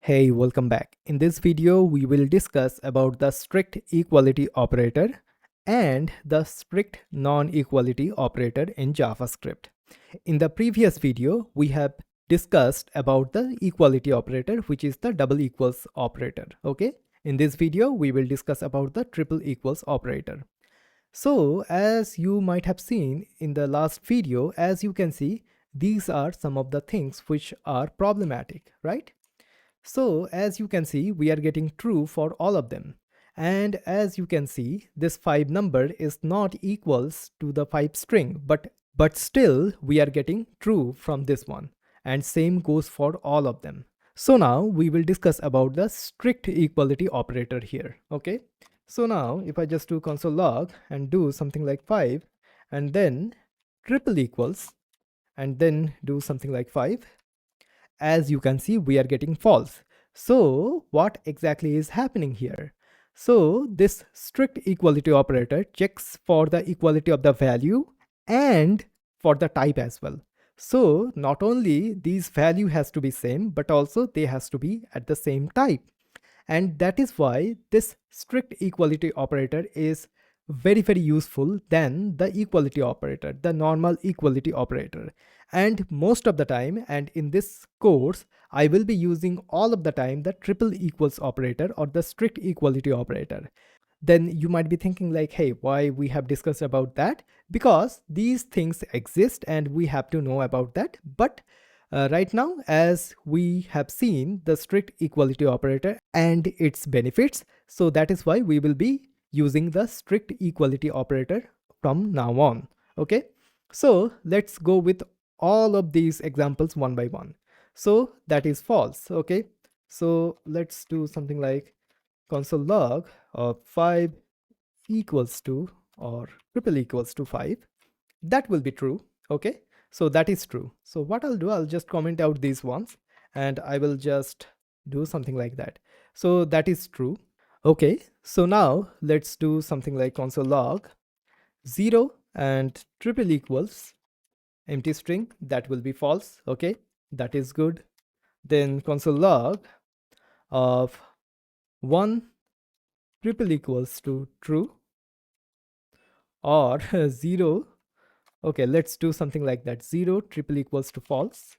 Hey, welcome back. In this video, we will discuss about the strict equality operator and the strict non-equality operator in JavaScript. In the previous video, we have discussed about the equality operator, which is the double equals operator. Okay. In this video, we will discuss about the triple equals operator. So as you might have seen in the last video, as you can see, these are some of the things which are problematic, right? So as you can see, we are getting true for all of them. And as you can see, this 5 number is not equals to the 5 string, but still we are getting true from this one. And same goes for all of them. So now we will discuss about the strict equality operator here. Okay. So now if I just do console log and do something like 5 and then triple equals and then do something like 5, as you can see, we are getting false. So what exactly is happening here? So this strict equality operator checks for the equality of the value and for the type as well. So not only these value has to be same, but also they has to be at the same type. And that is why this strict equality operator is very useful than the equality operator, the normal equality operator. And most of the time, and in this course, I will be using all of the time the triple equals operator or the strict equality operator. Then you might be thinking like, hey, why we have discussed about that? Because these things exist and we have to know about that. But right now, as we have seen the strict equality operator and its benefits, so that is why we will be using the strict equality operator from now on. Okay, so let's go with all of these examples one by one. So that is false. Okay, so let's do something like console log of 5 equals to or triple equals to 5. That will be true. Okay, so that is true. So what I'll do, I'll just comment out these ones and I will just do something like that. So that is true. Okay, so now let's do something like console log 0 and triple equals empty string. That will be false. Okay, that is good. Then console log of 1 triple equals to true or 0. Okay, let's do something like that. 0 triple equals to false.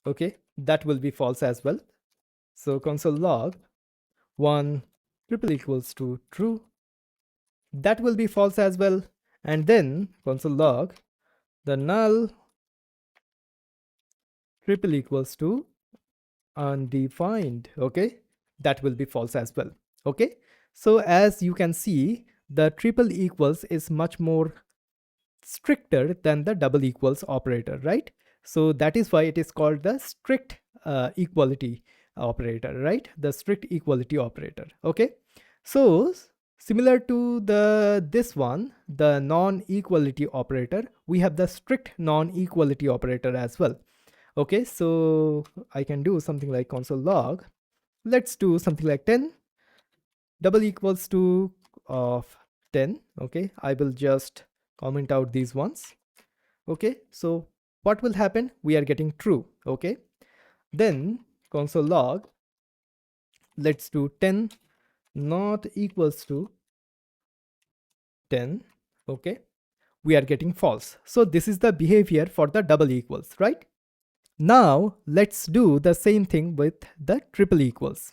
Okay, that will be false as well. So console log 1 triple equals to true. That will be false as well. And then console log the null triple equals to undefined. Okay, that will be false as well. Okay, so as you can see, the triple equals is much more stricter than the double equals operator, right? So that is why it is called the strict equality operator, right? The strict equality operator. Okay, so similar to this one, the non-equality operator, we have the strict non-equality operator as well. Okay, so I can do something like console log. Let's do something like 10 double equals to of 10. Okay, I will just comment out these ones. Okay, so what will happen? We are getting true. Okay, then console log, let's do 10 not equals to 10. Okay, we are getting false. So this is the behavior for the double equals, right? Now let's do the same thing with the triple equals.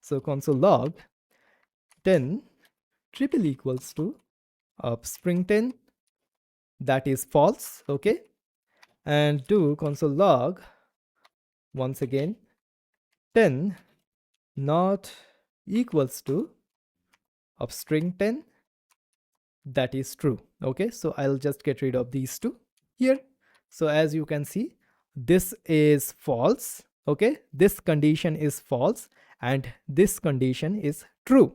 So console log 10 triple equals to of string 10, that is false. Okay, and do console log once again 10 not equals to of string 10, that is true. Okay, so I'll just get rid of these two here. So as you can see, this is false. Okay, this condition is false and this condition is true.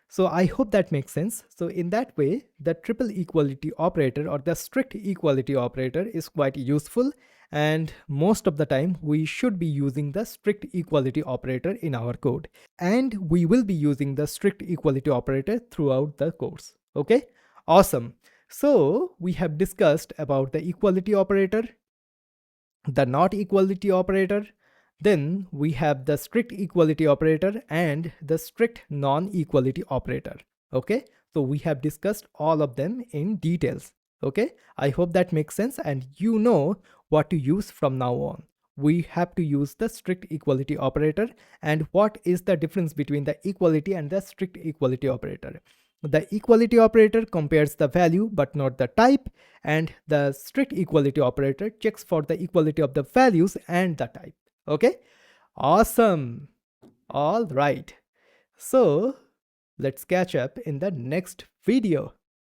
So I hope that makes sense. So in that way, the triple equality operator or the strict equality operator is quite useful, and most of the time we should be using the strict equality operator in our code, and we will be using the strict equality operator throughout the course. Okay, awesome. So we have discussed about the equality operator, the not equality operator, Then we have the strict equality operator and the strict non-equality operator. Okay, so we have discussed all of them in details. Okay, I hope that makes sense and you know what to use from now on. We have to use the strict equality operator. And what is the difference between the equality and the strict equality operator? The equality operator compares the value but not the type, and the strict equality operator checks for the equality of the values and the type. Okay, awesome. All right, so let's catch up in the next video.